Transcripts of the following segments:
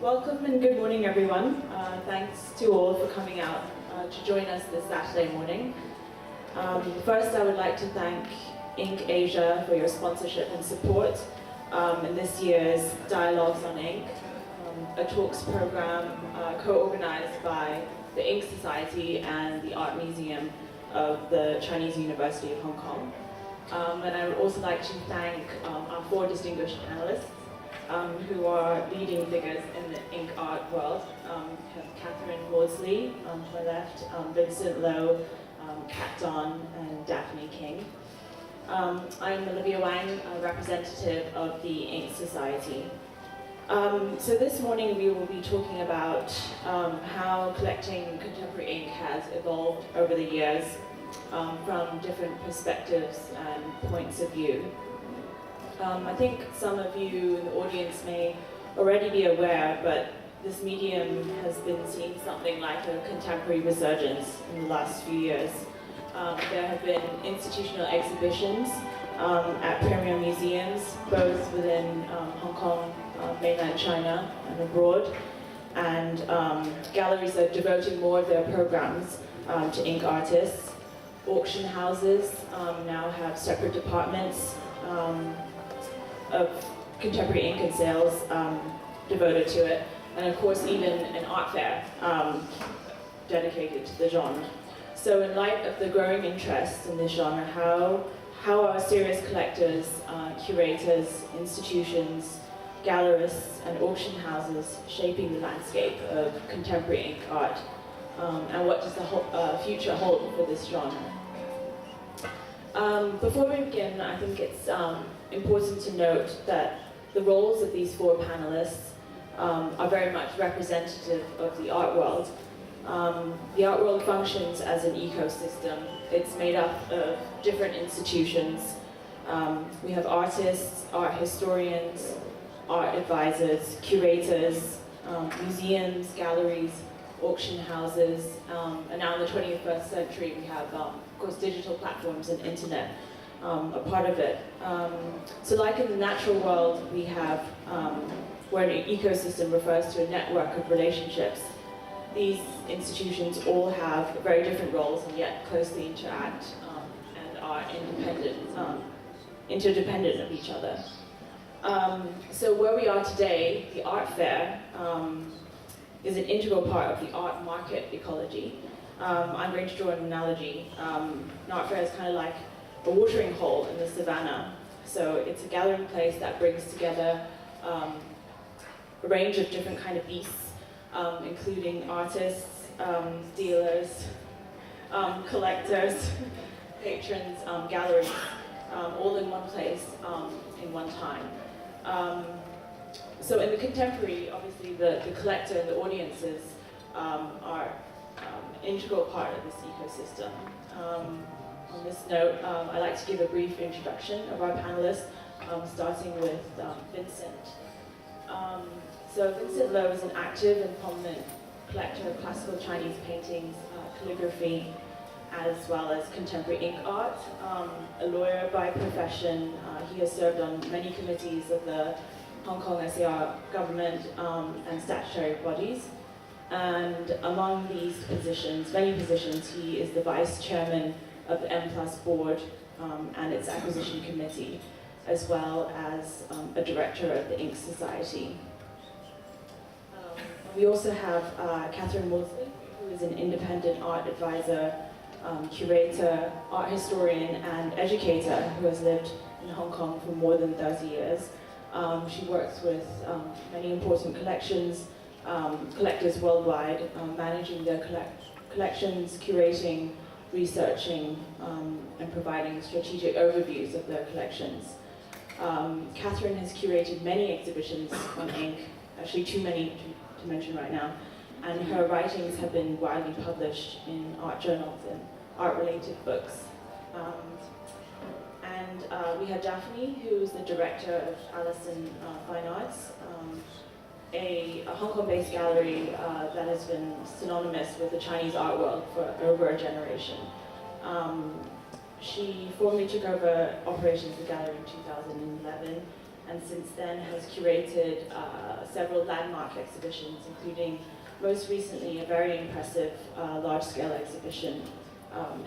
Welcome and good morning, everyone. Thanks to all for coming out to join us this Saturday morning. First, I would like to thank Ink Asia for your sponsorship and support in this year's Dialogues on Ink, a talks program co-organized by the Ink Society and the Art Museum of the Chinese University of Hong Kong. And I would also like to thank our four distinguished panelists who are leading figures in the ink art world. Catherine Maudsley to my left, Vincent Lowe, Kat Don, and Daphne King. I'm Olivia Wang, a representative of the Ink Society. So this morning we will be talking about how collecting contemporary ink has evolved over the years from different perspectives and points of view. I think some of you in the audience may already be aware, but this medium has been seeing something like a contemporary resurgence in the last few years. There have been institutional exhibitions at premier museums, both within Hong Kong, mainland China, and abroad. And galleries are devoting more of their programs to ink artists. Auction houses now have separate departments of contemporary ink and sales devoted to it, and of course even an art fair dedicated to the genre. So in light of the growing interest in this genre, how are serious collectors, curators, institutions, gallerists, and auction houses shaping the landscape of contemporary ink art, and what does the future hold for this genre? Before we begin, I think it's important to note that the roles of these four panelists are very much representative of the art world. The art world functions as an ecosystem. It's made up of different institutions. We have artists, art historians, art advisors, curators, museums, galleries, auction houses, and now in the 21st century we have, of course, digital platforms and internet a part of it. So like in the natural world, we have where an ecosystem refers to a network of relationships. These institutions all have very different roles and yet closely interact and are interdependent of each other. So where we are today, the art fair is an integral part of the art market ecology. I'm going to draw an analogy. An art fair is kind of like a watering hole in the savannah. So it's a gathering place that brings together a range of different kind of beasts, including artists, dealers, collectors, patrons, galleries, all in one place, in one time. So in the contemporary, obviously the collector and the audiences are an integral part of this ecosystem. On this note, I'd like to give a brief introduction of our panelists, starting with Vincent. So Vincent Lowe is an active and prominent collector of classical Chinese paintings, calligraphy, as well as contemporary ink art. A lawyer by profession, he has served on many committees of the Hong Kong SAR government and statutory bodies. And among these positions, many positions, he is the vice chairman of the M+ board and its acquisition committee, as well as a director of the Ink Society. We also have Catherine Maudsley, who is an independent art advisor, curator, art historian, and educator who has lived in Hong Kong for more than 30 years. She works with many important collectors worldwide, managing their collections, curating, researching, and providing strategic overviews of their collections. Catherine has curated many exhibitions on ink, actually too many to mention right now, and her writings have been widely published in art journals and art-related books. And we have Daphne, who is the director of Allison Fine Arts, a Hong Kong-based gallery that has been synonymous with the Chinese art world for over a generation. She formally took over operations of the gallery in 2011 and since then has curated several landmark exhibitions, including most recently a very impressive large-scale exhibition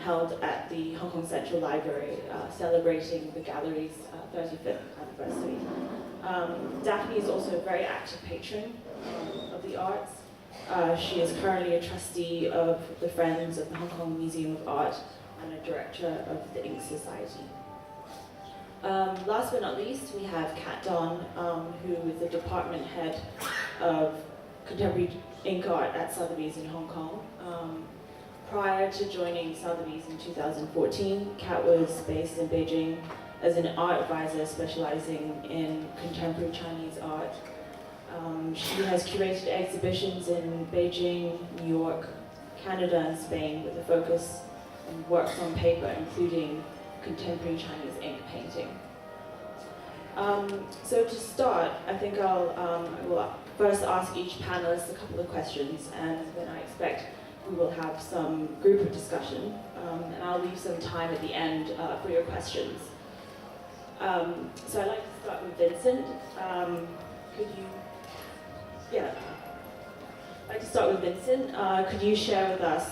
held at the Hong Kong Central Library, celebrating the gallery's 35th anniversary. Daphne is also a very active patron of the arts. She is currently a trustee of the Friends of the Hong Kong Museum of Art and a director of the Ink Society. Last but not least, we have Kat Don, who is the department head of contemporary ink art at Sotheby's in Hong Kong. Prior to joining Sotheby's in 2014, Kat was based in Beijing as an art advisor specializing in contemporary Chinese art. She has curated exhibitions in Beijing, New York, Canada, and Spain with a focus on works on paper, including contemporary Chinese ink painting. So to start, I think I will first ask each panelist a couple of questions, and then I expect we will have some group discussion, and I'll leave some time at the end for your questions. So I'd like to start with Vincent. I'd like to start with Vincent. Could you share with us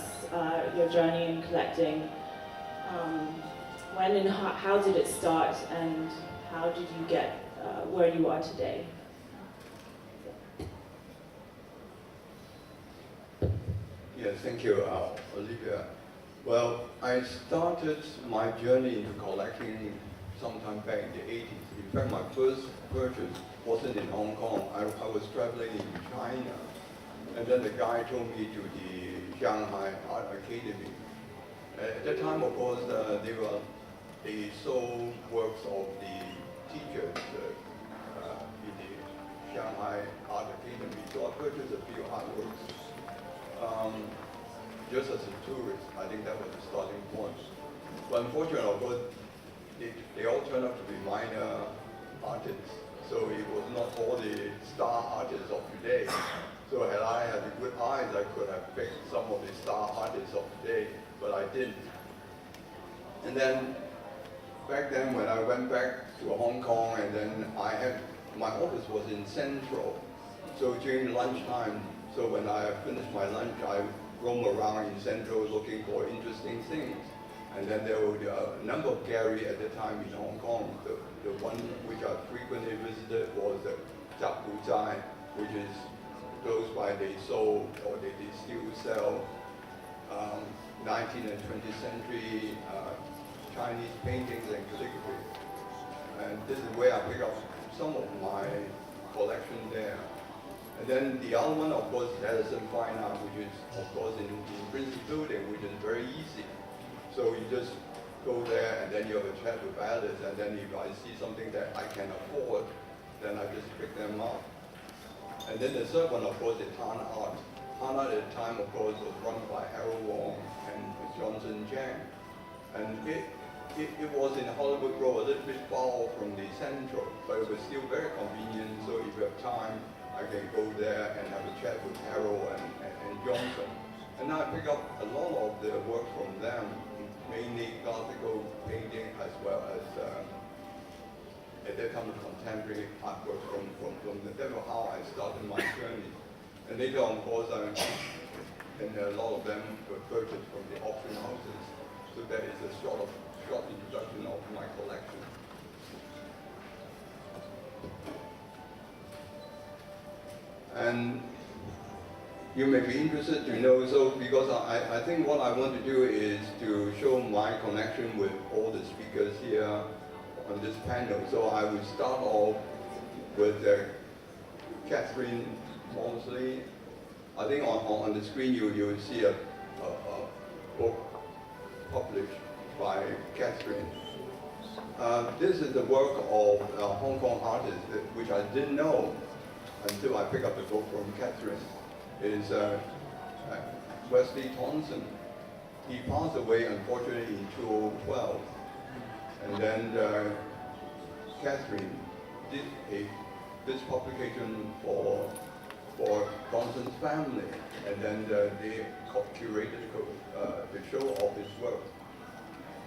your journey in collecting? When and how did it start, and how did you get where you are today? Yes, thank you, Olivia. Well, I started my journey into collecting sometime back in the 80s. In fact, my first purchase wasn't in Hong Kong. I was traveling in China, and then the guy took me to the Shanghai Art Academy. At that time, of course, they sold works of the teachers in the Shanghai Art Academy. So I purchased a few artworks. Just as a tourist, I think that was the starting point. But unfortunately, of course, they all turned out to be minor artists. So it was not all the star artists of today. So had I had the good eyes, I could have picked some of the star artists of today, but I didn't. And then, back then when I went back to Hong Kong, and then my office was in Central. So during lunchtime, so when I finished my lunch, I roam around in Central looking for interesting things. And then there were a number of galleries at the time in Hong Kong. The one which I frequently visited was the Zhap Gu Zai, which is those by they sold, or they still sell 19th and 20th century Chinese paintings and calligraphy. And this is where I pick up some of my collection there. And then the other one, of course, Edison Fine Art, which is, of course, in Princeton Building, which is very easy. So you just go there, and then you have a chat with Alice, and then if I see something that I can afford, then I just pick them up. And then the third one, of course, is Han Art. Han Art at the time, of course, was run by Harold Wong and Johnson Chang. And it was in Hollywood Road, a little bit far from the Central, but it was still very convenient. So if you have time, I can go there and have a chat with Harold and Johnson. And I pick up a lot of the work from them, mainly classical painting as well as at that time contemporary artwork from them. That was how I started my journey. And later on, of course, and a lot of them were purchased from the auction houses. So that is a short introduction of my collection. And you may be interested to know, so because I think what I want to do is to show my connection with all the speakers here on this panel. So I will start off with Catherine Mosley. I think on the screen you will see a book published by Catherine. This is the work of a Hong Kong artist, which I didn't know until I picked up the book from Catherine. It is Wesley Thompson. He passed away, unfortunately, in 2012. And then Catherine did this publication for Thompson's family. And then they curated the show of his work.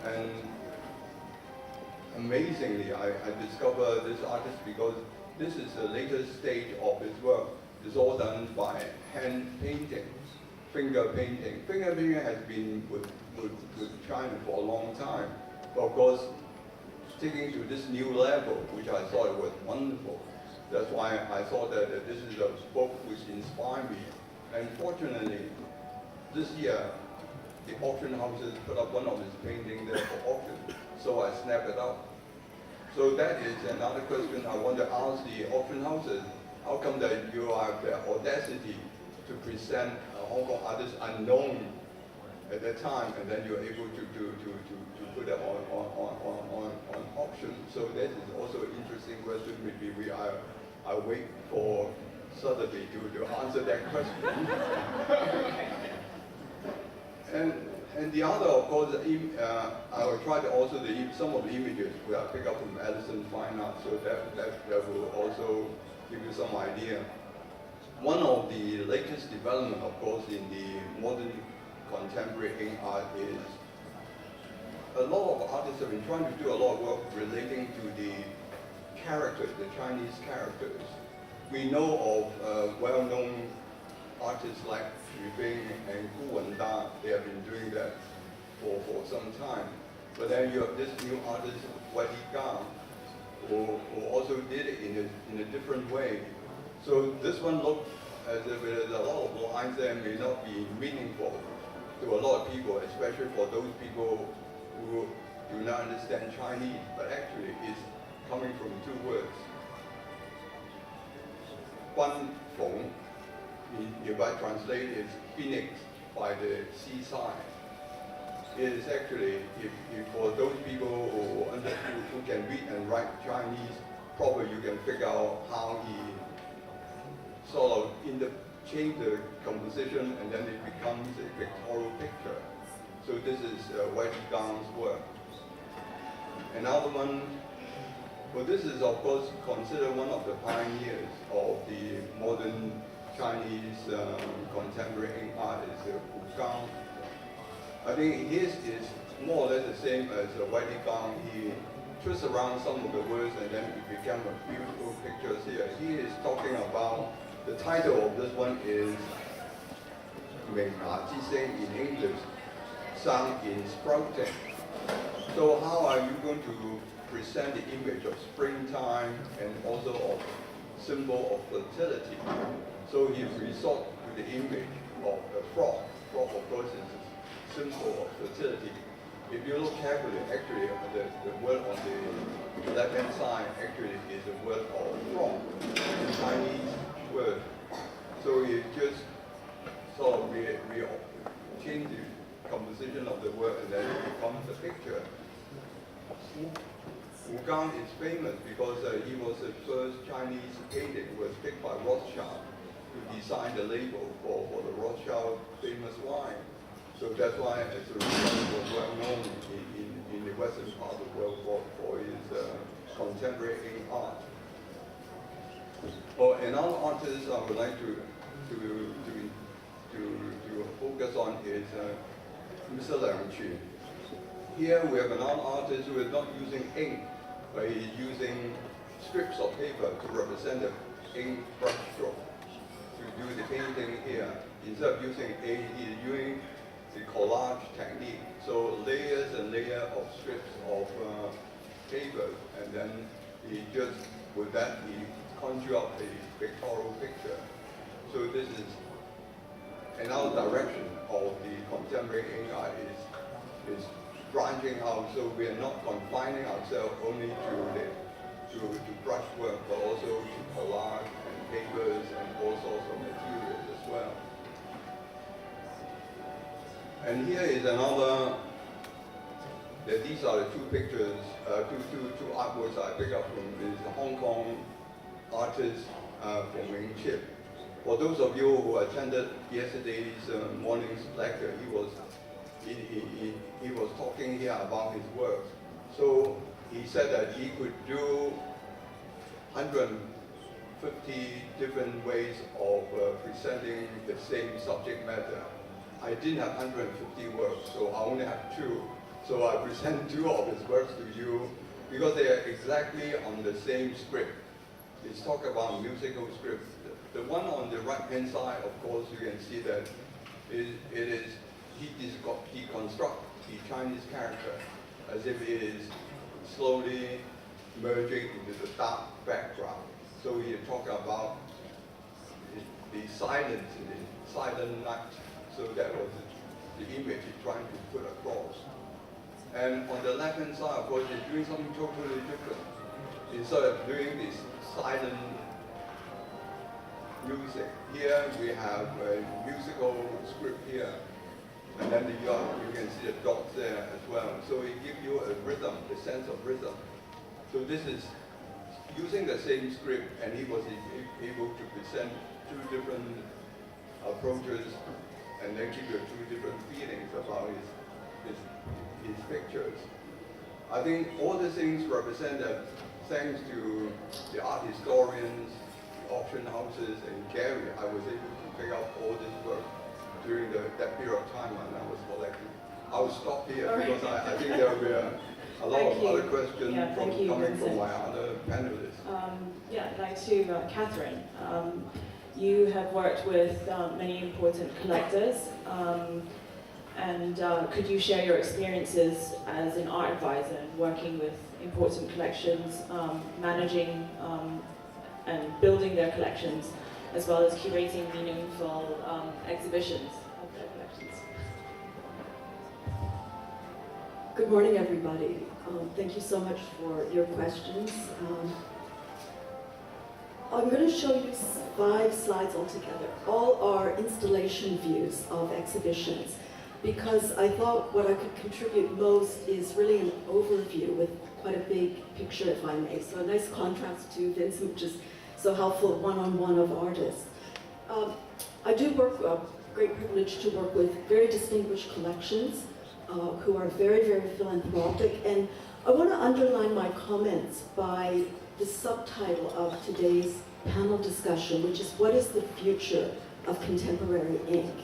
And amazingly, I discovered this artist because this is the latest stage of his work. It's all done by hand painting, finger painting. Finger painting has been with China for a long time. But of course, taking to this new level, which I thought it was wonderful. That's why I thought that this is a book which inspired me. And fortunately, this year, the auction houses put up one of his paintings there for auction. So I snapped it up. So that is another question I want to ask the auction houses. How come that you have the audacity to present a Hong Kong artist unknown at that time, and then you're able to put it on auction? So that is also an interesting question. Maybe I wait for Saturday to answer that question. And the other, of course, I will try to also some of the images we I pick up from Edison Fine Art, so that will also give you some idea. One of the latest development, of course, in the modern contemporary ink art is a lot of artists have been trying to do a lot of work relating to the characters, the Chinese characters. We know of well-known artists like Xu Bing and Gu Wenda. They have been doing that for some time. But then you have this new artist, Wei Gang, who also did it in a different way. So this one looked as if there's a lot of lines there may not be meaningful to a lot of people, especially for those people who do not understand Chinese, but actually it's coming from two words. Ban Feng, if I translate, is phoenix by the seaside. It is actually, if for those people who can read and write Chinese, probably you can figure out how he sort of change the composition, and then it becomes a pictorial picture. So this is Wei Gang's work. Another one, well, this is of course considered one of the pioneers of the modern Chinese contemporary ink art, is Wu Gang. I think his is more or less the same as Wei Gang. He twists around some of the words and then it became a beautiful pictures here. He is talking about, the title of this one is Ming Na Ji Sing in English, Sang in Sprouting. So how are you going to present the image of springtime and also of symbol of fertility? So he resort to the image of a frog. Frog, of course, is a symbol of fertility. If you look carefully, actually, the word on the left-hand side actually is a word of frog, a Chinese word. So you just sort of change the composition of the word, and then it becomes a picture. Wu Gang is famous because he was the first Chinese painter who was picked by Rothschild to design the label for the Rothschild famous wine. So that's why as a result he was well known in the western part of the world for his contemporary ink art. Well, another artist I would like to focus on is Mr. Liang Qu. Here we have another artist who is not using ink, but he's using strips of paper to represent the ink brush stroke. To do the painting here, instead of using ink, he's using the collage technique. So layers and layers of strips of paper, and then he just, with that, he conjure up a pictorial picture. So this is another direction of the contemporary ink art is branching out. So we are not confining ourselves only to brush work, but also to collage and papers and all sorts of materials as well. And here is another. These are the two pictures, two artworks I picked up from this Hong Kong artist from Ming Chip. For those of you who attended yesterday's morning's lecture, he was talking here about his work. So he said that he could do 150 different ways of presenting the same subject matter. I didn't have 150 works, so I only have two. So I present two of his works to you, because they are exactly on the same script. It's talk about musical scripts. The one on the right-hand side, of course, you can see that he constructs the Chinese character as if it is slowly merging into the dark background. So he talk about the silence in the silent night. So that was the image he's trying to put across. And on the left-hand side, of course, he's doing something totally different. Instead of doing this silent music, here we have a musical script here. And then you can see the dots there as well. So it gives you a rhythm, the sense of rhythm. So this is using the same script, and he was able to present two different approaches and then give you two different feelings about his pictures. I think all the things represent that thanks to the art historians, the auction houses, and Gary, I was able to pick up all this work during that period of time when I was collecting. I will stop here because I think there will be a lot of other questions coming from my other panelists. Yeah, I'd like to, Catherine, you have worked with many important collectors, and could you share your experiences as an art advisor working with important collections, managing and building their collections, as well as curating meaningful exhibitions of their collections? Good morning, everybody. Thank you so much for your questions. I'm going to show you 5 slides altogether. All are installation views of exhibitions, because I thought what I could contribute most is really an overview with quite a big picture, if I may. So a nice contrast to Vincent, which is so helpful one-on-one of artists. I do work, great privilege to work with very distinguished collections who are very, very philanthropic. And I want to underline my comments by the subtitle of today's panel discussion, which is what is the future of contemporary ink?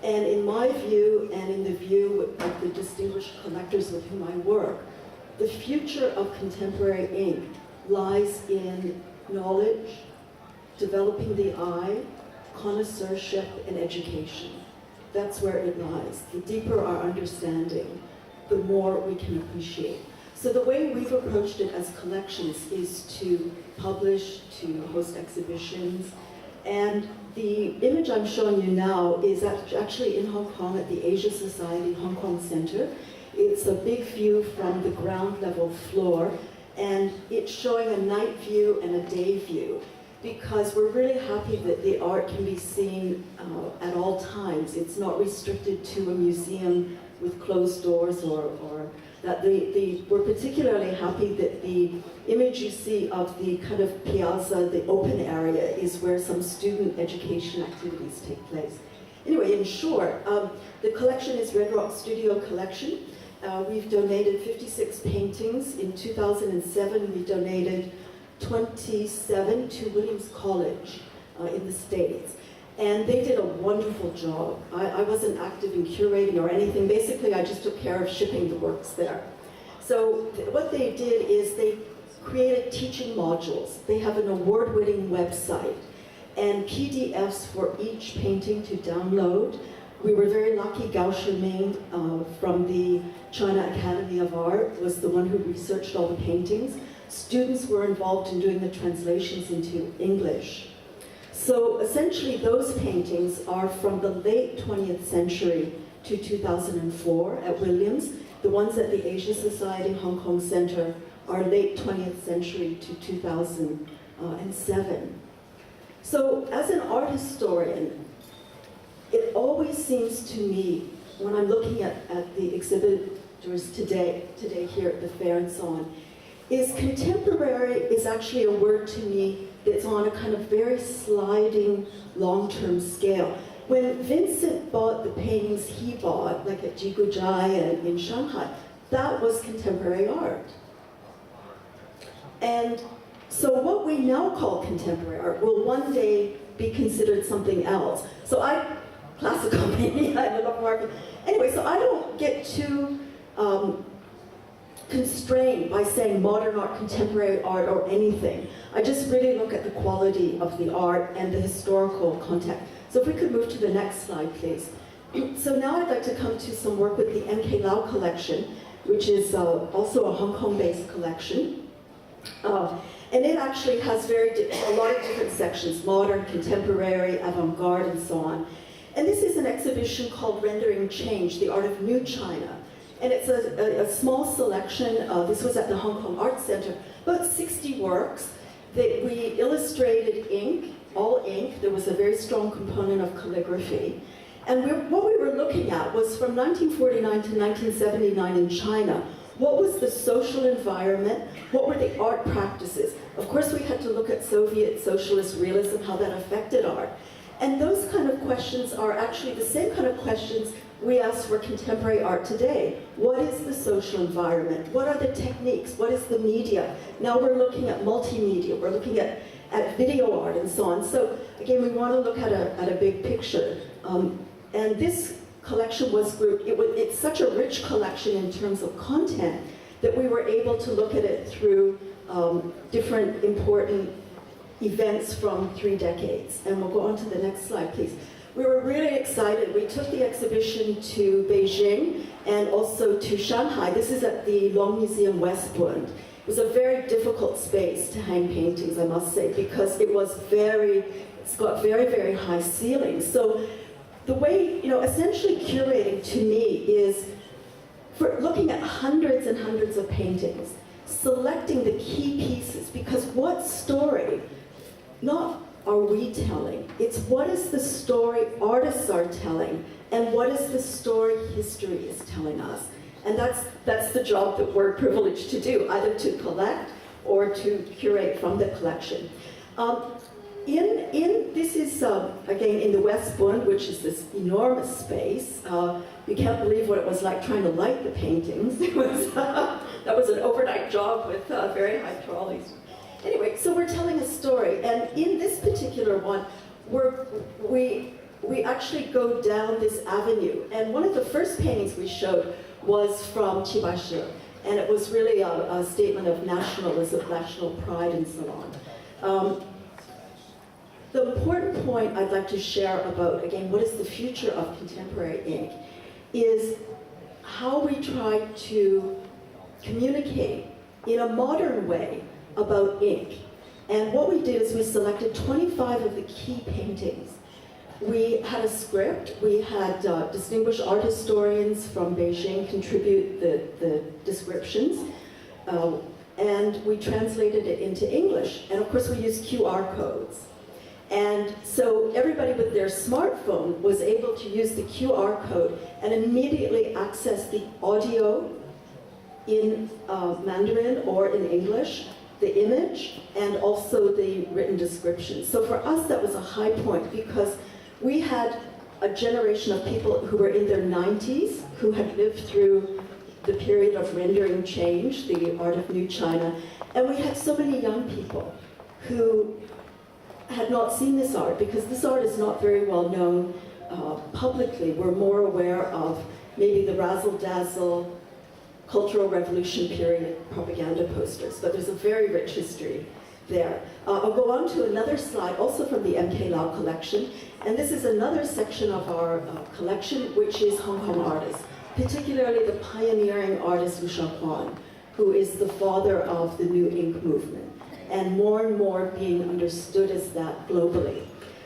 And in my view, and in the view of the distinguished collectors with whom I work, the future of contemporary ink lies in knowledge, developing the eye, connoisseurship, and education. That's where it lies. The deeper our understanding, the more we can appreciate. So the way we've approached it as collections is to publish, to host exhibitions, and the image I'm showing you now is actually in Hong Kong at the Asia Society Hong Kong Center. It's a big view from the ground level floor, and it's showing a night view and a day view, because we're really happy that the art can be seen at all times. It's not restricted to a museum with closed doors, or that we're particularly happy that the image you see of the kind of piazza, the open area, is where some student education activities take place. Anyway, in short, the collection is Red Rock Studio Collection. We've donated 56 paintings. In 2007, we donated 27 to Williams College in the States. And they did a wonderful job. I wasn't active in curating or anything. Basically, I just took care of shipping the works there. So what they did is they created teaching modules. They have an award-winning website and PDFs for each painting to download. We were very lucky. Gao Shiming from the China Academy of Art was the one who researched all the paintings. Students were involved in doing the translations into English. So essentially those paintings are from the late 20th century to 2004 at Williams. The ones at the Asia Society Hong Kong Center are late 20th century to 2007. So as an art historian, it always seems to me, when I'm looking at the exhibitors today here at the fair and so on, is contemporary is actually a word to me that's on a kind of very sliding long-term scale. When Vincent bought the paintings he bought, like at Jigujai and in Shanghai, that was contemporary art. And so what we now call contemporary art will one day be considered something else. So classical painting, I love market. Anyway, so I don't get too constrained by saying modern art, contemporary art, or anything. I just really look at the quality of the art and the historical context. So if we could move to the next slide, please. So now I'd like to come to some work with the MK Lau collection, which is also a Hong Kong-based collection. And it actually has a lot of different sections: modern, contemporary, avant-garde, and so on. And this is an exhibition called Rendering Change, the Art of New China. And it's a small selection. This was at the Hong Kong Art Center. About 60 works that we illustrated ink, all ink. There was a very strong component of calligraphy. And what we were looking at was from 1949 to 1979 in China. What was the social environment? What were the art practices? Of course, we had to look at Soviet socialist realism, how that affected art. And those kind of questions are actually the same kind of questions we ask for contemporary art today. What is the social environment? What are the techniques? What is the media? Now we're looking at multimedia. We're looking at video art and so on. So again, we want to look at a big picture. And this collection was grouped. It's such a rich collection in terms of content that we were able to look at it through different important events from 3 decades. And we'll go on to the next slide, please. We were really excited. We took the exhibition to Beijing and also to Shanghai. This is at the Long Museum West Bund. It was a very difficult space to hang paintings, I must say, because it's got very, very high ceilings. So the way, essentially curating to me is for looking at hundreds and hundreds of paintings, selecting the key pieces, because what story, not are we telling, it's what is the story artists are telling, and what is the story history is telling us. And that's the job that we're privileged to do, either to collect or to curate from the collection. This is, again, in the West Bund, which is this enormous space. You can't believe what it was like trying to light the paintings. That was an overnight job with very high trolleys. Anyway, so we're telling a story, and in this particular one, we actually go down this avenue. And one of the first paintings we showed was from Qibaishi, and it was really a statement of nationalism, national pride, and so on. The important point I'd like to share about, again, what is the future of contemporary ink, is how we try to communicate in a modern way about ink. And what we did is we selected 25 of the key paintings. We had a script. We had distinguished art historians from Beijing contribute the descriptions. And we translated it into English. And of course, we used QR codes. And so everybody with their smartphone was able to use the QR code and immediately access the audio in Mandarin or in English, the image, and also the written description. So for us, that was a high point because we had a generation of people who were in their 90s, who had lived through the period of rendering change, the art of New China, and we had so many young people who had not seen this art because this art is not very well known publicly. We're more aware of maybe the razzle-dazzle Cultural Revolution period propaganda posters, but there's a very rich history there. I'll go on to another slide, also from the MK Lau collection, and this is another section of our collection, which is Hong Kong artists, particularly the pioneering artist Liu Shaoquan, who is the father of the New Ink movement, and more being understood as that globally.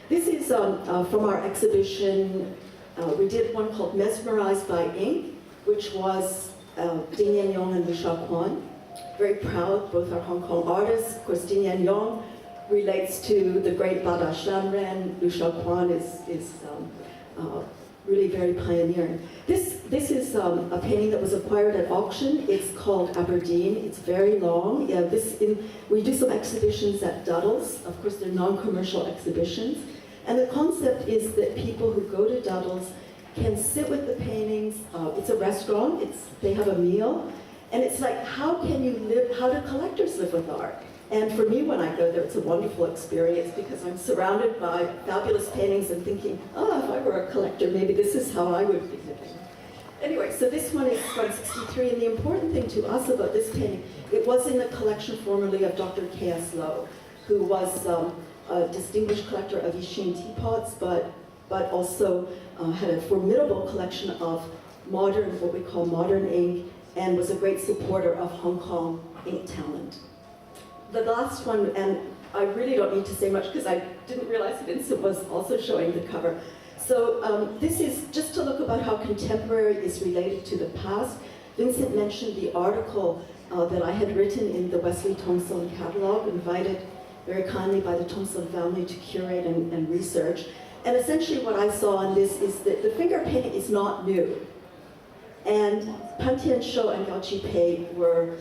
This is from our exhibition. We did one called Mesmerized by Ink, which was Ding Yannyong and Liu Shaoquan. Very proud, both are Hong Kong artists. Of course, Ding Yannyong relates to the great Bada Shanren. Liu Shaoquan is really very pioneering. This is a painting that was acquired at auction. It's called Aberdeen. It's very long. Yeah, we do some exhibitions at Duddles. Of course, they're non-commercial exhibitions. And the concept is that people who go to Duddles can sit with the paintings. It's a restaurant. They have a meal. And it's like, how do collectors live with art? And for me, when I go there, it's a wonderful experience because I'm surrounded by fabulous paintings and thinking, if I were a collector, maybe this is how I would be living. Anyway, so this one is from 63, and the important thing to us about this painting, it was in the collection formerly of Dr. K.S. Lowe, who was a distinguished collector of Yixin teapots, but also had a formidable collection of modern, what we call modern ink, and was a great supporter of Hong Kong ink talent. The last one, and I really don't need to say much because I didn't realize Vincent was also showing the cover. So this is just to look about how contemporary is related to the past. Vincent mentioned the article that I had written in the Wesley Thomson catalog, invited very kindly by the Thomson family to curate and research. And essentially what I saw in this is that the finger painting is not new. And Pan Tianshou and Yao Qipei were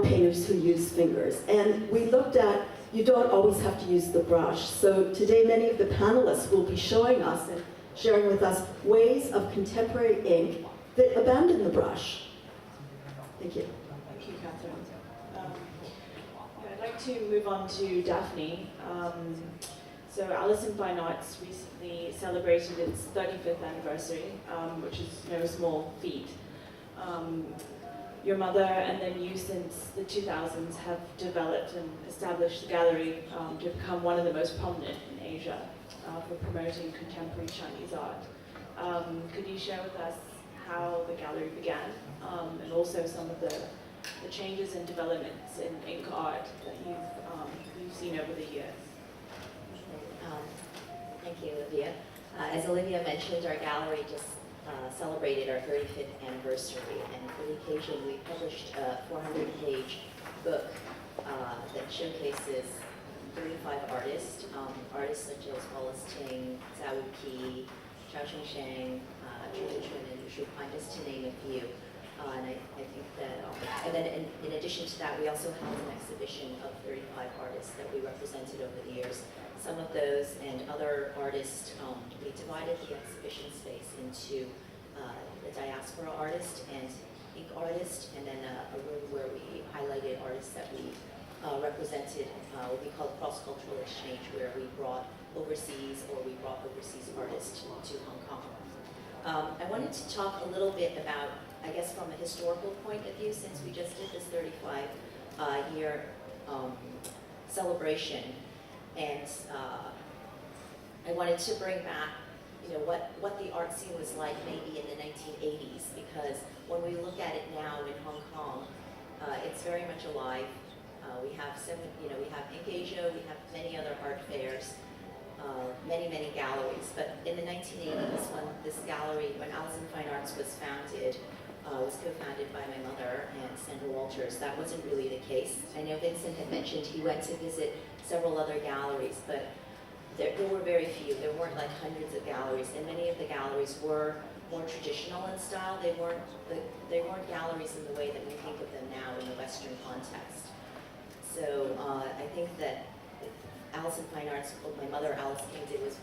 painters who used fingers. And we looked at, you don't always have to use the brush. So today many of the panelists will be showing us and sharing with us ways of contemporary ink that abandon the brush. Thank you. Thank you, Catherine. I'd like to move on to Daphne. So Alice in Fine Arts recently celebrated its 35th anniversary, which is no small feat. Your mother and then you since the 2000s have developed and established the gallery to become one of the most prominent in Asia for promoting contemporary Chinese art. Could you share with us how the gallery began and also some of the changes and developments in ink art that you've seen over the years? Thank you, Olivia. As Olivia mentioned, our gallery just celebrated our 35th anniversary, and for the occasion we published a 400-page book that showcases 35 artists, artists such as Wallace Ting, Zhao Qi, Zhao Chengsheng, Zhu Chun, and Yu Shupan, just to name a few. And I think that, and then in addition to that, we also held an exhibition of 35 artists that we represented over the years. Some of those and other artists, we divided the exhibition space into the diaspora artist and ink artist, and then a room where we highlighted artists that we represented, what we call cross-cultural exchange, where we brought overseas artists to Hong Kong. I wanted to talk a little bit about, I guess from a historical point of view, since we just did this 35-year celebration, and I wanted to bring back, what the art scene was like maybe in the 1980s, because when we look at it now in Hong Kong, it's very much alive. We have Ink Asia, we have many other art fairs, many galleries. But in the 1980s, when Alice in Fine Arts was founded, was co-founded by my mother and Sandra Walters, that wasn't really the case. I know Vincent had mentioned he went to visit several other galleries, but there were very few. There weren't like hundreds of galleries, and many of the galleries were more traditional in style. They weren't galleries in the way that we think of them now in the Western context. So I think that Alice in Fine Arts, my mother Alice King did, was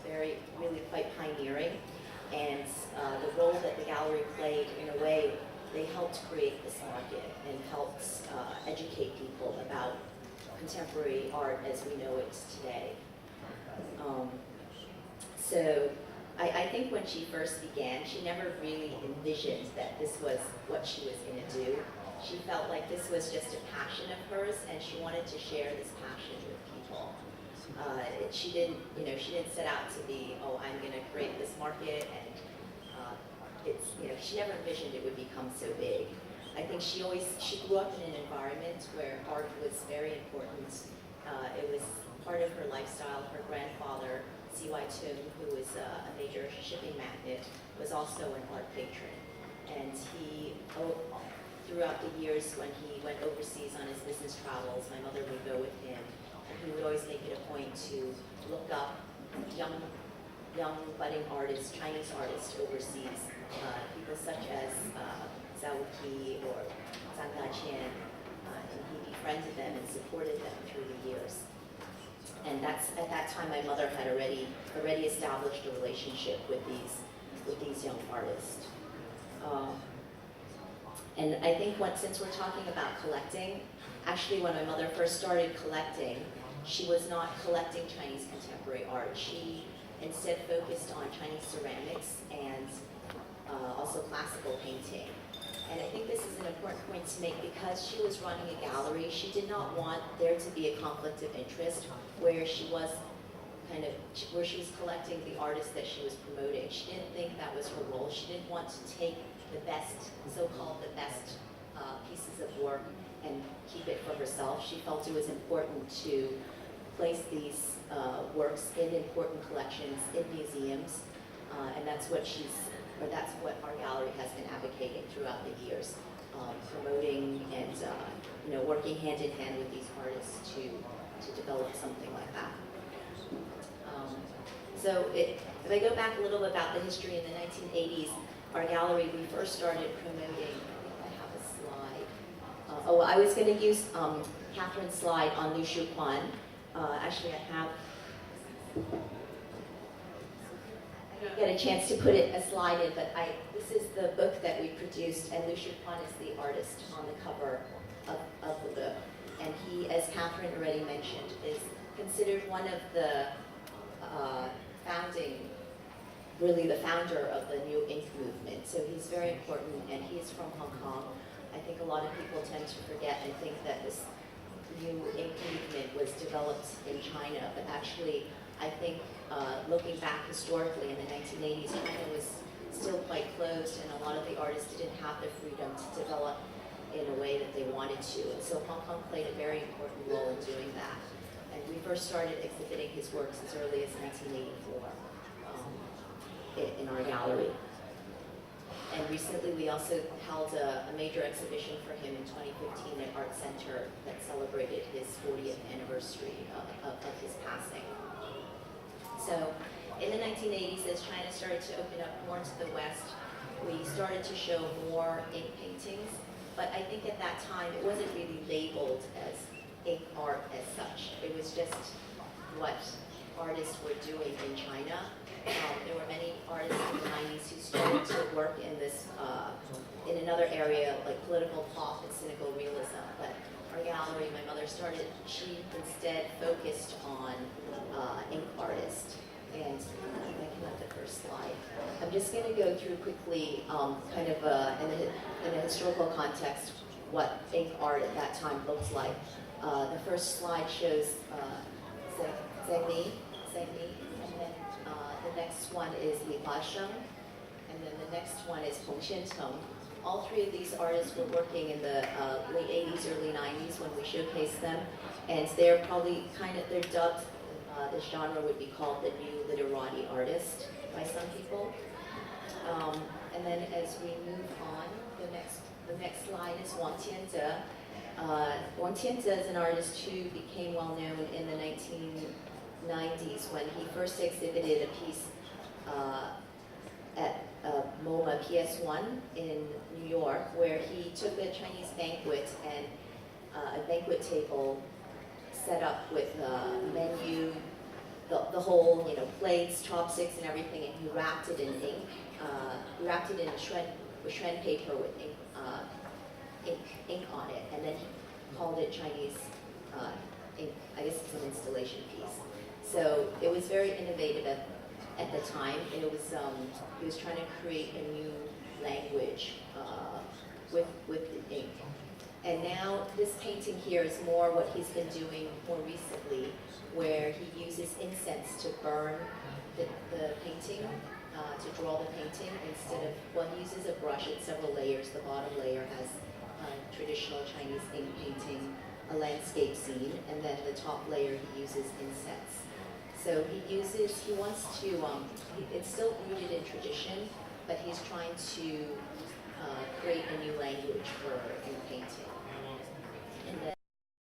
really quite pioneering, and the role that the gallery played, in a way, they helped create this market and helped educate people about contemporary art as we know it today. So I think when she first began, she never really envisioned that this was what she was going to do. She felt like this was just a passion of hers, and she wanted to share this passion with people. She didn't set out to be, I'm going to create this market, and she never envisioned it would become so big. I think she grew up in an environment where art was very important. It was part of her lifestyle. Her grandfather, C.Y. Tung, who was a major shipping magnate, was also an art patron. And he, throughout the years when he went overseas on his business travels, my mother would go with him. And he would always make it a point to look up young budding artists, Chinese artists overseas, people such as Zhao Qi or Zhang Daqian, and he befriended them and supported them through the years. And at that time, my mother had already established a relationship with these young artists. And I think since we're talking about collecting, actually when my mother first started collecting, she was not collecting Chinese contemporary art. She instead focused on Chinese ceramics and also classical painting. And I think this is an important point to make because she was running a gallery. She did not want there to be a conflict of interest where she was collecting the artists that she was promoting. She didn't think that was her role. She didn't want to take the best, so-called the best pieces of work and keep it for herself. She felt it was important to place these works in important collections in museums, and that's what our gallery has been advocating throughout the years, promoting and working hand in hand with these artists to develop something like that. So if I go back a little bit about the history in the 1980s, our gallery, we first started promoting, I have a slide. I was going to use Catherine's slide on Liu Shuquan. Actually, I have get a chance to put a slide in, but this is the book that we produced, and Liu Shuquan is the artist on the cover of the book. And he, as Catherine already mentioned, is considered one of the the founder of the New Ink movement. So he's very important, and he's from Hong Kong. I think a lot of people tend to forget and think that this New Ink movement was developed in China, but actually, I think looking back historically in the 1980s, China was still quite closed, and a lot of the artists didn't have the freedom to develop in a way that they wanted to. And so Hong Kong played a very important role in doing that. And we first started exhibiting his works as early as 1984 in our gallery. And recently we also held a major exhibition for him in 2015 at Art Center that celebrated his 40th anniversary of his passing. So in the 1980s, as China started to open up more to the West, we started to show more ink paintings. But I think at that time, it wasn't really labeled as ink art as such. It was just what artists were doing in China. There were many artists in the 90s who started to work in this, in another area like political pop and cynical realism. But our gallery, my mother started, she instead focused on ink artists. And I can have the first slide. I'm just going to go through quickly, kind of in a historical context, what ink art at that time looks like. The first slide shows Zheng Li, and then the next one is Li Huasheng, and then the next one is Hong Xianteng. All three of these artists were working in the late 80s, early 90s when we showcased them, and they're probably they're dubbed, this genre would be called the new literati artist by some people. And then as we move on, the next slide is Wang Tianze. Wang Tianze is an artist who became well known in the 1990s when he first exhibited a piece at MoMA PS1 in New York, where he took a Chinese banquet and a banquet table set up with a menu, the whole, plates, chopsticks, and everything, and he wrapped it in ink. He wrapped it in Shren paper with ink on it, and then he called it Chinese ink. I guess it's an installation piece. So it was very innovative at the time, and it was he was trying to create a new language with the ink. And now this painting here is more what he's been doing more recently, where he uses incense to burn the painting, to draw the painting, instead of, he uses a brush in several layers. The bottom layer has traditional Chinese ink painting, a landscape scene, and then the top layer he uses incense. So he wants to, it's still rooted in tradition, but he's trying to create a new language for ink painting.